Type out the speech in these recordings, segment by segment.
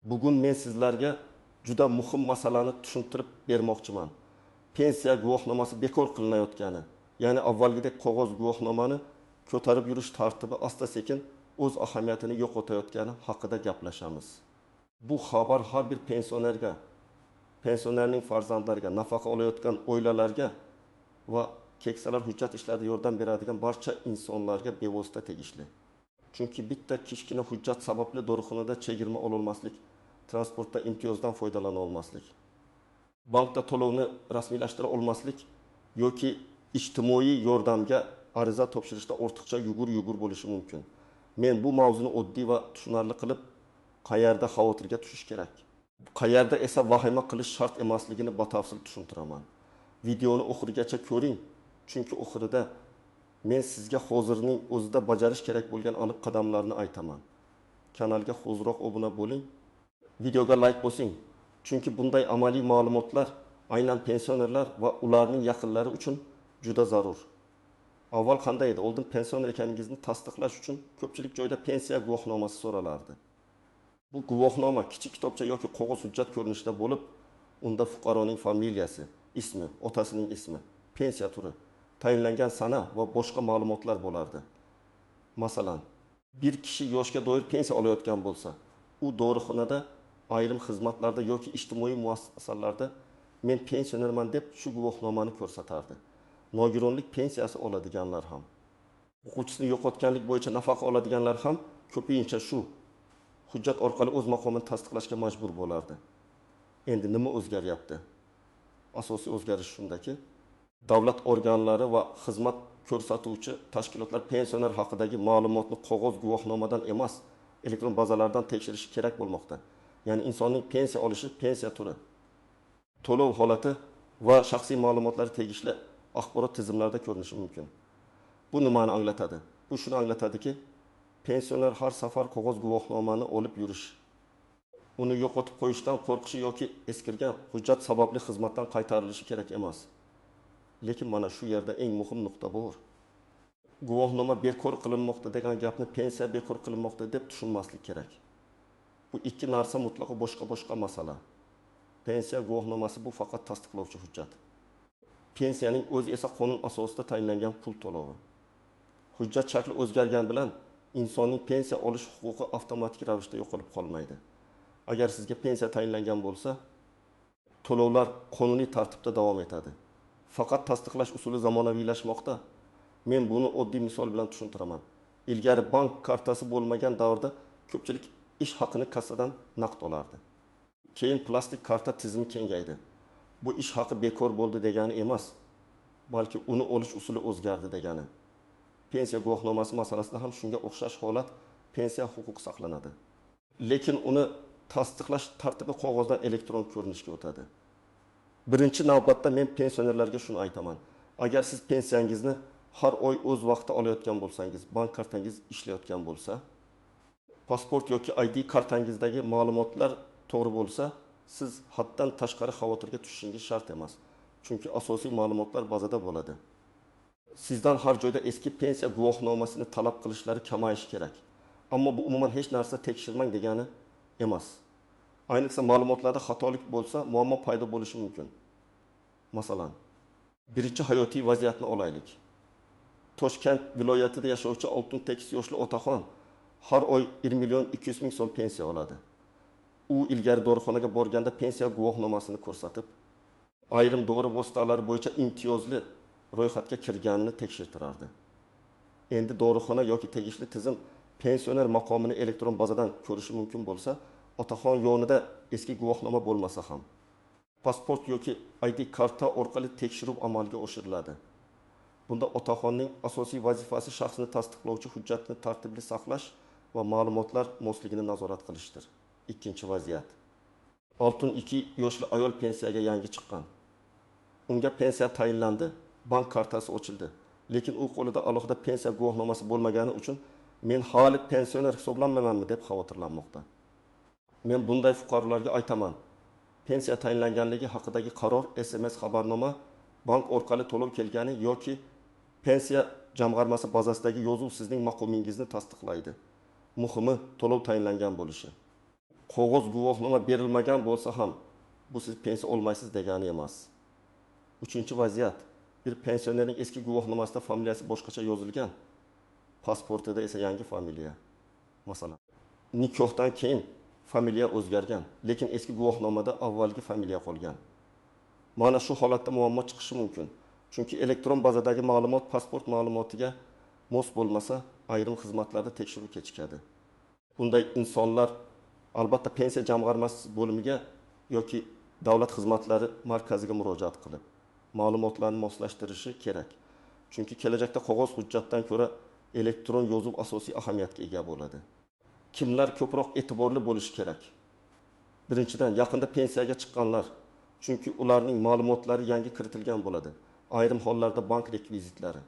Bugun men sizlarga juda muhim masalani tushuntirib bermoqchiman. Pensiya guvohnomasi bekor qilinayotgani, ya'ni avvalgidek qog'oz guvohnomani ko'tarib yurish tartibi asta-sekin o'z ahamiyatini yo'qotayotgani haqida gaplashamiz. Bu xabar har bir pensionerga, pensionerning farzandlariga, nafaqa olayotgan oilalarga va keksalar hujjat ishlarida yordam beradigan barcha insonlarga bevosita tegishli. Chunki bitta kichkina hujjat sababli dorixonada chegirma ololmaslik, transportda imtiyozdan foydalana olmaslik, bankda to'lovni rasmiylashtira olmaslik yoki ijtimoiy yordamga ariza topshirishda ortiqcha yugur bo'lishi mumkin. Men bu mavzuni oddiy va tushunarli qilib, qayerda xavotirga tushish kerak, qayerda esa vahima qilish shart emasligini batafsil tushuntiraman. Videoni oxirigacha ko'ring, chunki oxirida men sizga hozirning o'zida bajarish kerak bo'lgan aniq qadamlarni aytaman. Kanalga hoziroq obuna bo'ling, videoga like bosing, chunki bunday amaliy ma'lumotlar aynan pensionerlar va ularning yaqinlari uchun juda zarur. Avval qanday edi? Oldin pensioner ekaningizni tasdiqlash uchun ko'pchilik joyda pensiya guvohnomasi so'ralardi. Bu guvohnoma kichik kitobcha yoki qog'oz hujjat ko'rinishida bo'lib, unda fuqaroning familiyasi, ismi, otasining ismi, pensiya turi, tayinlangan sana va boshqa ma'lumotlar bo'lardi. Masalan, bir kishi yoshga doir pensiya olayotgan bo'lsa, u dorixonada, ayrim xizmatlarda yoki ijtimoiy muassasalarda men pensionerman deb shu guvohnomani ko'rsatardi. Nogironlik pensiyasi oladiganlar ham, o'quvchisini yo'qotganlik bo'yicha nafaqa oladiganlar ham ko'pincha shu hujjat orqali o'z maqomini tasdiqlashga majbur bo'lardi. Endi nima o'zgaryapti? Asosiy o'zgarish shundaki, davlat organlari va xizmat ko'rsatuvchi tashkilotlar pensioner haqidagi ma'lumotni qog'oz guvohnomadan emas, elektron bazalardan tekshirishi kerak bo'lmoqda. Ya'ni insonning pensiya olishi, pensiya turi, to'lov holati va shaxsiy ma'lumotlari tegishli axborot tizimlarida ko'rinishi mumkin. Bu nimani anglatadi? Bu shuni anglatadiki, pensioner har safar qog'oz guvohnomani olib yurish, uni yo'qotib qo'yishdan qo'rqishi yoki eskirgan hujjat sababli xizmatdan qaytarilishi kerak emas. Lekin mana shu yerda eng muhim nuqta bor. Guvohnoma bekor qilinmoqda degan gapni pensiya bekor qilinmoqda deb tushunmaslik kerak. Bu ikki narsa mutlaqo boshqa masala. Pensiya guvohnomasi bu faqat tasdiqlovchi hujjat. Pensiyaning o'zi esa qonun asosida tayinlangan pul to'lovi. Hujjat shakli o'zgargan bilan insonning pensiya olish huquqi avtomatik ravishda yo'qolib qolmaydi. Agar sizga pensiya tayinlangan bo'lsa, to'lovlar qonuniy tartibda davom etadi. Faqat tasdiqlash usuli zamonaviylashmoqda. Men buni oddiy misol bilan tushuntiraman. Ilgari bank kartasi bo'lmagan davrda ko'pchilik ish haqini kassadan naqd olardi. Keyin plastik karta tizimi kengaydi. Bu ish haqi bekor bo'ldi degani emas, balki uni olish usuli o'zgardi degani. Pensiya guvohnomasi masalasida ham shunga o'xshash holat, pensiya huquqi saqlanadi. Lekin uni tasdiqlash tartibi qog'ozdan elektron ko'rinishga o'tadi. Birinchi navbatda men pensionerlarga shuni aytaman. Agar siz pensiyangizni har oy o'z vaqtida olayotgan bo'lsangiz, bank kartangiz ishlayotgan bo'lsa, pasport yoki ID kartangizdagi ma'lumotlar to'g'ri bo'lsa, siz haddan tashqari xavotirga tushishingiz shart emas. Chunki asosiy ma'lumotlar bazada bo'ladi. Sizdan har joyda eski pensiya guvohnomasini talab qilishlari kamayishi kerak. Ammo bu umuman hech narsa tekshirmang degani emas. Ayniqsa ma'lumotlarda xatolik bo'lsa, muammo paydo bo'lishi mumkin. Masalan, birinchi hayotiy vaziyatni olaylik. Toshkent viloyatida yashovchi oltin tekis yoshli otaxon har oy 1 million 200 ming so'm pensiya oladi. U ilgari dorixonaga borganda pensiya guvohnomasini ko'rsatib, ayrim dori vositalari bo'yicha imtiyozli ro'yxatga kirganini tekshirtirardi. Endi dorixona yoki tegishli tizim pensioner maqomini elektron bazadan ko'rishi mumkin bo'lsa, otaxon yonida eski guvohnoma bo'lmasa ham pasport yoki ID karta orqali tekshiruv amalga oshiriladi. Bunda otaxonning asosiy vazifasi shaxsni tasdiqlovchi hujjatni tartibli saqlash va ma'lumotlar mosligini nazorat qilishdir. Ikkinchi vaziyat. 62 yoshli ayol pensiyaga yangi chiqqan. Unga pensiya tayinlandi, bank kartasi ochildi. Lekin u qo'lida alohida pensiya guvohnomasi bo'lmagani uchun men hali pensioner hisoblanmaymanmi deb xavotirlanmoqda. Men bunday fuqarolarga aytaman. Pensiya tayinlanganligi haqidagi qaror, SMS xabarnoma, bank orqali to'lov kelgani yoki pensiya jamg'armasi bazasidagi yozuv sizning maqomingizni tasdiqlaydi. Muhimi to'lov tayinlangan bo'lishi. qog'oz guvohnoma berilmagan bo'lsa ham bu siz pensiya olmaysiz degani emas. Uchinchi vaziyat, bir pensionerning eski guvohnomasida familiyasi boshqacha yozilgan, pasportida esa yangi familiya. Masalan, nikohdan keyin familiya o'zgargan, lekin eski guvohnomada avvalgi familiya qolgan. Mana shu holatda muammo chiqishi mumkin. Chunki elektron bazadagi ma'lumot pasport ma'lumotiga mos bo'lmasa, ayrim xizmatlarda tekshiruv kechikadi. Bunday insonlar albatta pensiya jamg'armasi bo'limiga yoki davlat xizmatlari markaziga murojaat qilib ma'lumotlarni moslashtirishi kerak. Chunki kelajakda qog'oz hujjatdan ko'ra elektron yozuv asosiy ahamiyatga ega bo'ladi. Kimlar ko'proq e'tiborli bo'lishi kerak? Birinchidan, yaqinda pensiyaga chiqqanlar, chunki ularning ma'lumotlari yangi kiritilgan bo'ladi. Ayrim hollarda bank rekvizitlari,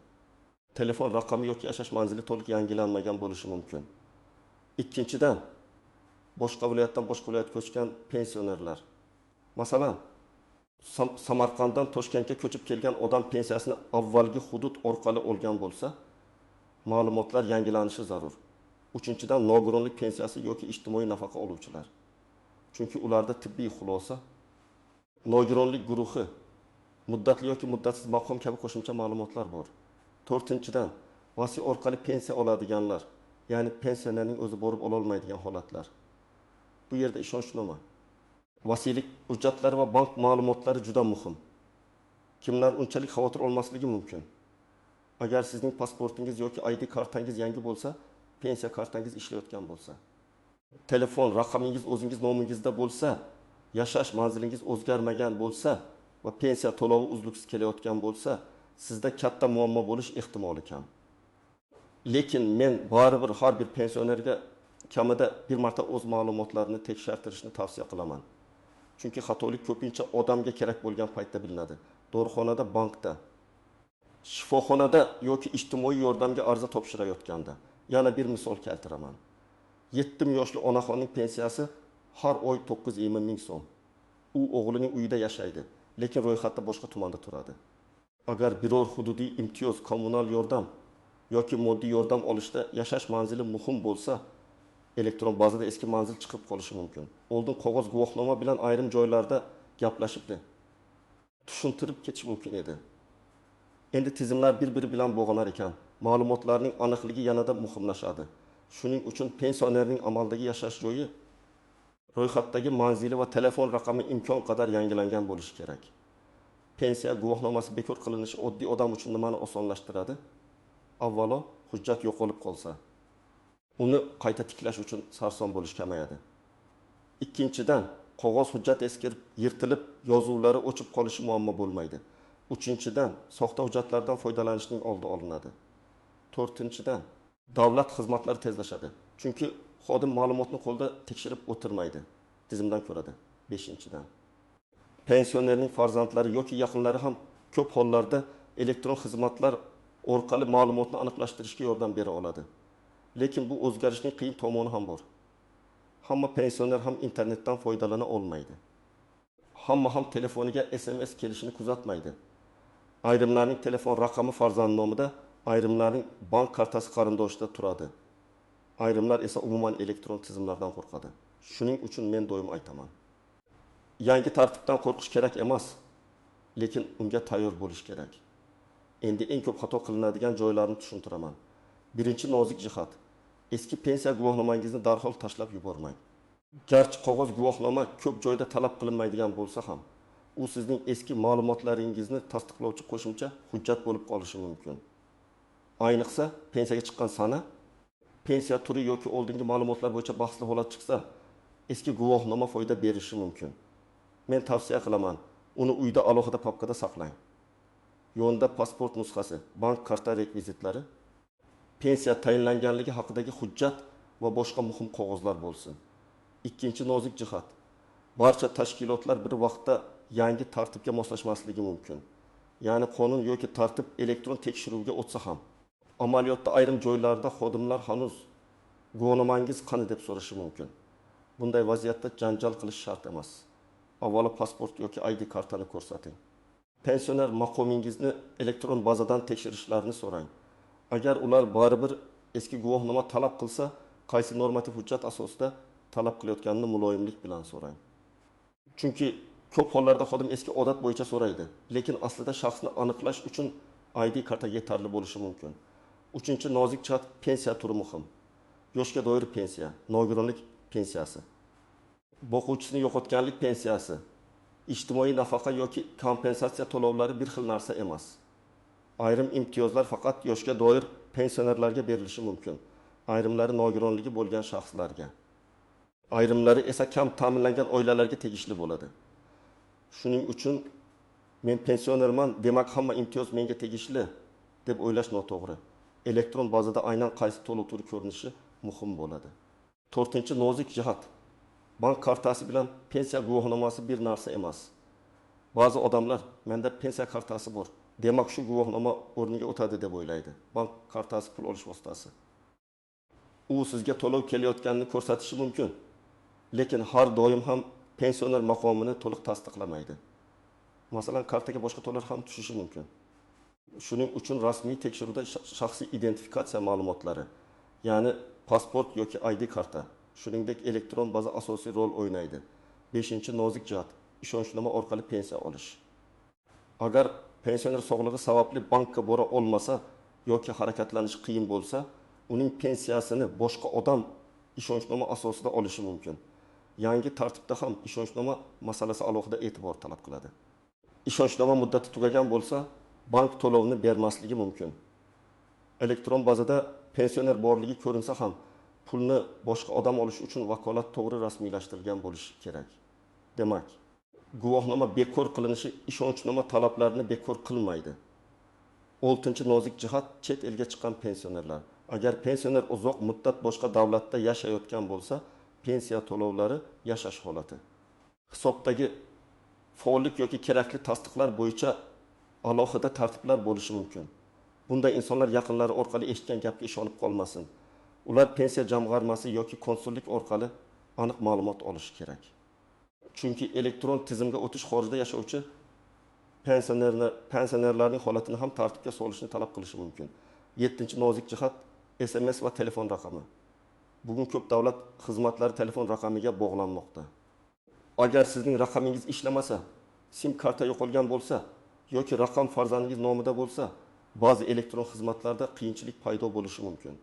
telefon raqami yoki yashash manzili to'liq yangilanmagan bo'lishi mumkin. Ikkinchidan, boshqa viloyatdan boshqa viloyatga ko'chgan pensionerlar. Masalan, Samarqanddan Toshkentga ko'chib kelgan odam pensiyasini avvalgi hudud orqali olgan bo'lsa, ma'lumotlar yangilanishi zarur. Uchinchidan, nogironlik pensiyasi yoki ijtimoiy nafaqa oluvchilar. Chunki ularda tibbiy xulosa, nogironlik guruhi, muddatli yoki muddatsiz maqom kabi qo'shimcha ma'lumotlar bor. To'rtinchidan, vasiy orqali pensiya oladiganlar, ya'ni pensionerning o'zi borib ololmaydigan holatlar. Bu yerda ishonchnoma, vasiylik hujjatlari va bank ma'lumotlari juda muhim. Kimlar unchalik xavotir olmasligi mumkin. Agar sizning pasportingiz yoki ID kartangiz yangi bo'lsa, pensiya kartangiz ishlayotgan bo'lsa, telefon raqamingiz o'zingiz nomingizda bo'lsa, yashash manzilingiz o'zgarmagan bo'lsa va pensiya to'lovi uzluksiz kelayotgan bo'lsa, sizda katta muammo bo'lish ehtimoli kam. Lekin men baribir har bir pensionerga kamida bir marta o'z ma'lumotlarini tekshirtirishni tavsiya qilaman. Chunki xatolik ko'pincha odamga kerak bo'lgan paytda bilinadi. Dorixonada, bankda, shifoxonada yoki ijtimoiy yordamga ariza topshirayotganda. Yana bir misol keltiraman. 7 yoshli onaxonning pensiyasi har oy 920 ming so'm. U o'g'lining uyida yashaydi, lekin ro'yxatda boshqa tumanda turadi. Agar biror hududiy imtiyoz, kommunal yordam yoki moddiy yordam olishda yashash manzili muhim bo'lsa, elektron bazada eski manzil chiqib qolishi mumkin. Oldin qog'oz guvohnoma bilan ayrim joylarda gaplashibdi. Tushuntirib ketish mumkin edi. Endi tizimlar bir-biri bilan bog'lanar ekan, ma'lumotlarning aniqligi yanada muhimlashadi. Shuning uchun pensionerning amaldagi yashash joyi, ro'yxatdagi manzili va telefon raqami imkon qadar yangilangan bo'lishi kerak. Pensiya guvohnomasi bekor qilinishi oddiy odam uchun nimani osonlashtiradi? Avvalo, hujjat yo'qolib qolsa, uni qayta tiklash uchun sarson bo'lish kamayadi. Ikkinchidan, qog'oz hujjat eskirib, yirtilib, yozuvlari o'chib qolishi muammo bo'lmaydi. Uchinchidan, soxta hujjatlardan foydalanishning oldi olinadi. To'rtinchidan, davlat xizmatlari tezlashadi. Chunki xodim ma'lumotni qo'lda tekshirib o'tirmaydi, tizimdan ko'radi. Beshinchidan, pensionerning farzandlari yoki yaqinlari ham ko'p hollarda elektron xizmatlar orqali ma'lumotni aniqlashtirishga yordam bera oladi. Lekin bu o'zgarishning qiyin tomoni ham bor. Hamma pensioner ham internetdan foydalana olmaydi. Hamma ham telefoniga SMS kelishini kuzatmaydi. Ayrimlarning telefon raqami farzand nomida, ayrimlarning bank kartasi qarindoshida turadi. Ayrimlar esa umuman elektron tizimlardan qo'rqadi. Shuning uchun men doim aytaman. Yangi tartibdan qo'rqish kerak emas, lekin unga tayyor bo'lish kerak. Endi eng ko'p xato qilinadigan joylarni tushuntiraman. Birinchi nozik jihat, eski pensiya guvohnomangizni darhol tashlab yubormang. Garchi qog'oz guvohnoma ko'p joyda talab qilinmaydigan bo'lsa ham, u sizning eski ma'lumotlaringizni tasdiqlovchi qo'shimcha hujjat bo'lib qolishi mumkin. Ayniqsa, pensiyaga chiqqan sana, pensiya turi yoki oldingi ma'lumotlar bo'yicha bahsli holat chiqsa, eski guvohnoma foyda berishi mumkin. Men tavsiya qilaman, uni uyda alohida papkada saqlang. Yonda pasport nusxasi, bank karta rekvizitlari, pensiya tayinlanganligi haqidagi hujjat va boshqa muhim qog'ozlar bo'lsin. Ikkinchi nozik jihat, barcha tashkilotlar bir vaqtda yangi tartibga moslashmasligi mumkin. Ya'ni qonun yoki tartib elektron tekshiruvga o'tsa ham, amaliyotda ayrim joylarda xodimlar hanuz guvohnomangiz qani deb so'rashi mumkin. Bunday vaziyatda janjal qilish shart emas. Avvalo pasport yoki ID kartani ko'rsating. Pensioner maqomingizni elektron bazadan tekshirishlarini so'rang. Agar ular baribir eski guvohnoma talab qilsa, qaysi normativ hujjat asosida talab qilayotganini muloyimlik bilan so'rang. Chunki ko'p hollarda xodim eski odat bo'yicha so'raydi, lekin aslida shaxsni aniqlash uchun ID karta yetarli bo'lishi mumkin. Uchinchi nozik jihat pensiya turi muhim. Yoshga doir pensiya, nogironlik pensiyasi, boquvchisini yo'qotganlik pensiyasi, ijtimoiy nafaqa yoki kompensatsiya to'lovlari bir xil narsa emas. Ayrim imtiyozlar faqat yoshga doir pensionerlarga berilishi mumkin. Ayrimlari nogironligi bo'lgan shaxslarga. Ayrimlari esa kam ta'minlangan oilalarga tegishli bo'ladi. Shuning uchun men pensionerman, demak hamma imtiyoz menga tegishli deb o'ylash noto'g'ri. Elektron bazada aynan qaysi to'lov turi ko'rinishi muhim bo'ladi. 4-chi nozik jihat. Bank kartasi bilan pensiya guvohnomasi bir narsa emas. Ba'zi odamlar menda pensiya kartasi bor, demak shu guvohnoma o'rniga o'tadi deb o'ylaydi. Bank kartasi pul olish vositasi. U sizga to'lov kelayotganini ko'rsatishi mumkin, lekin har doim ham pensioner maqomini to'liq tasdiqlamaydi. Masalan, kartaga boshqa to'lov ham tushishi mumkin. Shuning uchun rasmiy tekshiruvda shaxsiy identifikatsiya ma'lumotlari, ya'ni pasport yoki ID karta, shuningdek elektron baza asosiy rol o'ynaydi. 5-chi nozik jihat ishonchnoma orqali pensiya olish. Agar pensioner sog'lig'i sababli bankka bora olmasa yoki harakatlanish qiyin bo'lsa, uning pensiyasini boshqa odam ishonchnoma asosida olishi mumkin. Yangi tartibda ham ishonchnoma masalasi alohida e'tibor talab qiladi. Ishonchnoma muddati tugagan bo'lsa, bank to'lovni bermasligi mumkin. Elektron bazada pensioner borligi ko'rinsa ham, pulni boshqa odam olish uchun vakolat to'g'ri rasmiylashtirilgan bo'lishi kerak. Demak, guvohnoma bekor qilinishi ishonchnoma talablarini bekor qilmaydi. 6-chi nozik jihat chet elga chiqqan pensionerlar. Agar pensioner uzoq muddat boshqa davlatda yashayotgan bo'lsa, pensiya to'lovlari yashash holati. Hisobdagi faollik yoki kerakli tasdiqlar bo'yicha alohida tartiblar bo'lishi mumkin. Bunday insonlar yaqinlari orqali eshitgan gapga ishonib qolmasin. Ular pensiya jamg'armasi yoki konsullik orqali aniq ma'lumot olishi kerak. Chunki elektron tizimga o'tish xorijda yashovchi pensionerlarning holatini ham tartibga solishni talab qilishi mumkin. 7-chi nozik jihat SMS va telefon raqami. Bugun ko'p davlat xizmatlari telefon raqamiga bog'lanmoqda. Agar sizning raqamingiz ishlamasa, SIM karta yo'qolgan bo'lsa yoki raqam farzandingiz nomida bo'lsa, ba'zi elektron xizmatlarda qiyinchilik paydo bo'lishi mumkin.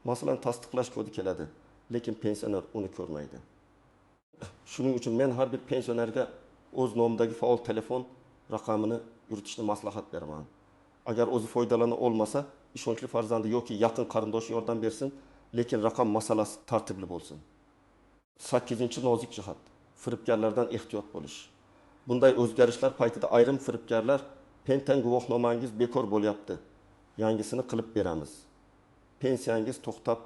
Masalan, tasdiqlash kodi keladi, lekin pensioner uni ko'rmaydi. Shuning uchun men har bir pensionerga o'z nomidagi faol telefon raqamini yuritishni maslahat beraman. Agar o'zi foydalana olmasa, ishonchli farzandi yoki yaqin qarindoshi yordam bersin, lekin raqam masalasi tartibli bo'lsin. 8-chi nozik jihat firibgarlardan ehtiyot bo'lish. Bunday o'zgarishlar paytida ayrim firibgarlar pensiya guvohnomangiz bekor bo'lyapti, yangisini qilib beramiz, pensiyangiz to'xtab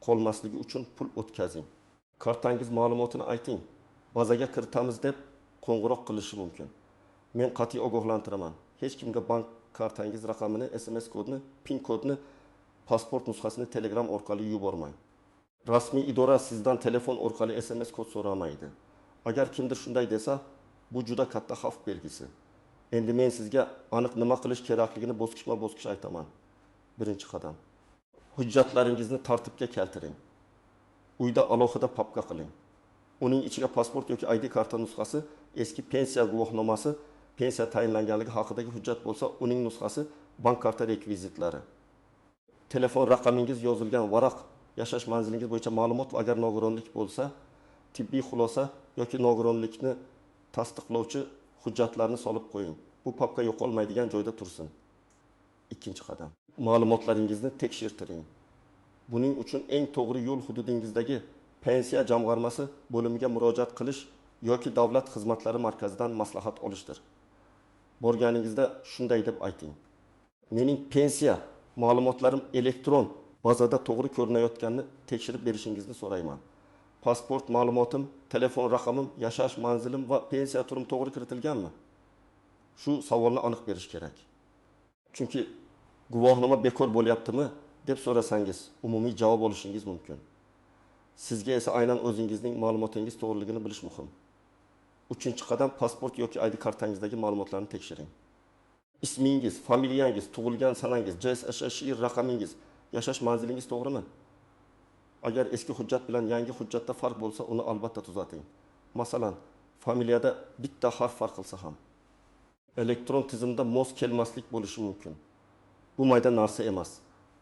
qolmasligi uchun pul o'tkazing, kartangiz ma'lumotini ayting, bazaga kiritamiz deb qo'ng'iroq qilishi mumkin. Men qat'iy ogohlantiraman. Hech kimga bank kartangiz raqamini, SMS kodini, PIN kodini, pasport nusxasini Telegram orqali yubormang. Rasmiy idora sizdan telefon orqali SMS kod so'ramaydi. Agar kimdir shunday desa, bu juda katta xavf belgisi. Endi men sizga aniq nima qilish kerakligini bosqichma-bosqich aytaman. 1-qadam. Hujjatlaringizni tartibga keltiring. Uyda alohida papka qiling. Uning ichiga pasport yoki ID karta nusxasi, eski pensiya guvohnomasi, pensiya tayinlanganligi haqidagi hujjat bo'lsa, uning nusxasi, bank karta rekvizitlari. Telefon raqamingiz yozilgan varaq, yashash manzilingiz bo'yicha ma'lumot va agar nogironlik bo'lsa, tibbiy xulosa yoki nogironlikni tasdiqlovchi hujjatlarni solib qo'ying. Bu papka yo'qolmaydigan joyda tursin. 2-qadam. Ma'lumotlaringizni tekshirtiring. Buning uchun eng to'g'ri yo'l hududingizdagi pensiya jamg'armasi bo'limiga murojaat qilish yoki davlat xizmatlari markazidan maslahat olishdir. Borganingizda shunday deb ayting: mening pensiya ma'lumotlarim elektron bazada to'g'ri ko'rinayotganini tekshirib berishingizni so'rayman. Pasport ma'lumotim, telefon raqamim, yashash manzilim va pensiya turim to'g'ri kiritilganmi? Shu savolni aniq berish kerak. Chunki guvohnoma bekor bo'lyaptimi deb so'rasangiz, umumiy javob olishingiz mumkin. Sizga esa aynan o'zingizning ma'lumotingiz to'g'riligini bilish muhim. 3-qadam pasport yoki ID kartangizdagi ma'lumotlarni tekshiring. Ismingiz, familiyangiz, tug'ilgan sanangiz, JSHSHI raqamingiz, yashash manzilingiz to'g'rimi? Agar eski hujjat bilan yangi hujjatda farq bo'lsa, uni albatta tuzating. Masalan, familiyada bitta harf farq qilsa ham elektron tizimda mos kelmaslik bo'lishi mumkin. Bu mayda narsa emas.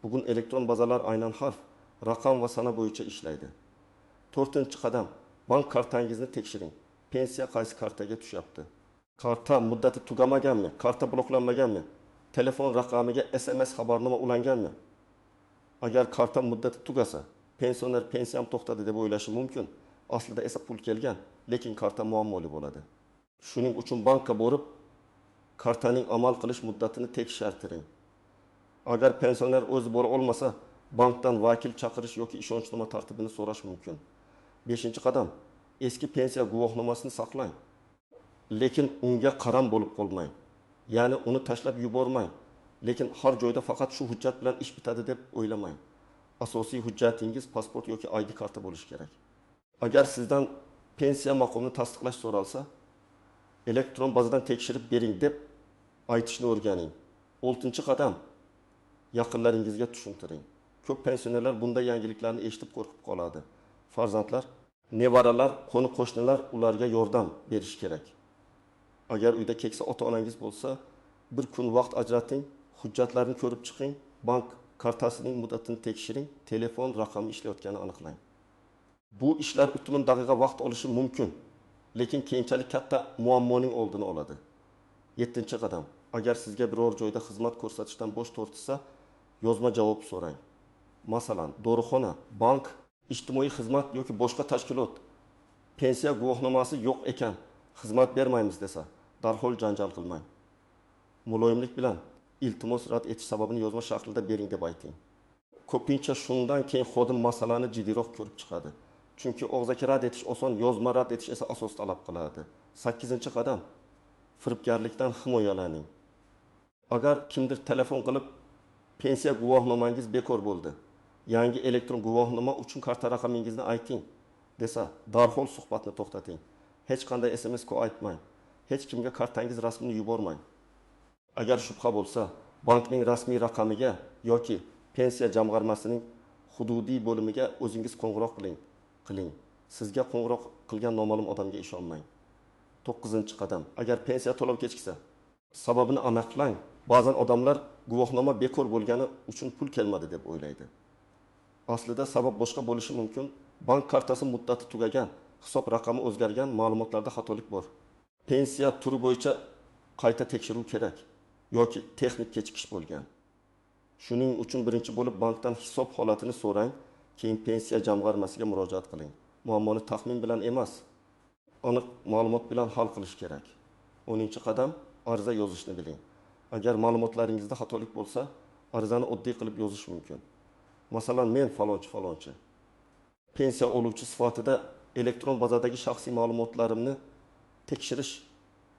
Bugun elektron bazalar aynan harf, raqam va sana bo'yicha ishlaydi. 4-qadam, bank kartangizni tekshiring. Pensiya qaysi kartaga tushyapti? Karta muddati tugamaganmi? Karta bloklanmaganmi? Telefon raqamiga SMS xabarnoma ulanganmi? Agar karta muddati tugasa, pensioner pensiyam to'xtadi deb o'ylashi mumkin. Aslida esa pul kelgan, lekin karta muammoli bo'ladi. Shuning uchun bankka borib, kartaning amal qilish muddatini tekshirtiring. Agar pensioner o'zi bora olmasa, bankdan vakil chaqirish yoki ishonchnoma tartibini so'rash mumkin. 5-qadam, eski pensiya guvohnomasini saqlang. Lekin unga qaram bo'lib qolmang. Ya'ni uni tashlab yubormang. Lekin har joyda faqat shu hujjat bilan ish bitadi deb o'ylamang. Asosiy hujjatingiz pasport yoki ID karta bo'lishi kerak. Agar sizdan pensiya maqomini tasdiqlash so'ralsa, elektron bazadan tekshirib bering deb aytishni o'rganing. 6-qadam, yaqinlaringizga tushuntiring. Ko'p pensionerlar bunday yangiliklarni eshitib qo'rqib qoladi. Farzandlar, nevaralar, qo'ni-qo'shnilar ularga yordam berish kerak. Agar uyda keksa ota-onangiz bo'lsa, bir kun vaqt ajrating, hujjatlarni ko'rib chiqing, bank kartasining muddatini tekshiring, telefon raqami ishlayotganini aniqlang. Bu ishlar 3 daqiqa vaqt olishi mumkin, lekin keyinchalik katta muammoning oldini oladi. 7-qadam, agar sizga biror joyda xizmat ko'rsatishdan bosh tortsa, yozma javob so'rang. Masalan, dorixona, bank, ijtimoiy xizmat yoki boshqa tashkilot pensiya guvohnomasi yo'q ekan, xizmat bermaymiz desa, darhol janjal qilmang. Muloyimlik bilan iltimos rad etish sababini yozma shaklida bering deb ayting. Ko'pincha shundan keyin xodim masalani jiddiyroq ko'rib chiqadi. Chunki og'zaki rad etish oson, yozma rad etish esa asos talab qiladi. 8-qadam, firibgarlikdan himoyalaning. Agar kimdir telefon qilib, pensiya guvohnomangiz bekor bo'ldi, yangi elektron guvohnoma uchun karta raqamingizni ayting desa, darhol suhbatni to'xtating. Hech qanday SMS aytmang. Hech kimga kartangiz rasmini yubormang. Agar shubha bo'lsa, bankning rasmiy raqamiga yoki pensiya jamg'armasining hududiy bo'limiga o'zingiz qo'ng'iroq qiling. Sizga qo'ng'iroq qilgan noma'lum odamga ishonmang. 9-qadam, agar pensiya to'lov kechiksa, sababini aniqlang. Ba'zan odamlar guvohnoma bekor bo'lgani uchun pul kelmadi deb o'ylaydi. Aslida sabab boshqa bo'lishi mumkin. Bank kartasi muddati tugagan, hisob raqami o'zgargan, ma'lumotlarda xatolik bor. Pensiya turi bo'yicha qayta tekshiruv kerak yoki texnik kechikish bo'lgan. Shuning uchun birinchi bo'lib bankdan hisob holatini so'rang, keyin pensiya jamg'armasiga murojaat qiling. Muammoni taxmin bilan emas, aniq ma'lumot bilan hal qilish kerak. 10-qadam, ariza yozishni biling. Agar ma'lumotlaringizda xatolik bo'lsa, arizani oddiy qilib yozish mumkin. Masalan, men falonchi pensiya oluvchi sifatida elektron bazadagi shaxsiy ma'lumotlarimni tekshirish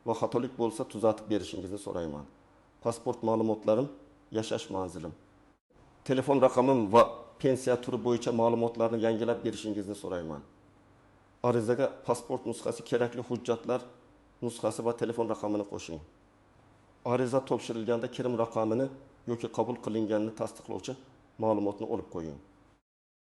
va xatolik bo'lsa tuzatib berishingizni so'rayman. Pasport ma'lumotlarim, yashash manzilim, telefon raqamim va pensiya turi bo'yicha ma'lumotlarni yangilab berishingizni so'rayman. Arizaga pasport nusxasi, kerakli hujjatlar nusxasi va telefon raqamini qo'shing. Ariza topshirilganda kirim raqamini yoki qabul qilinganini tasdiqlovchi ma'lumotni olib qo'ying.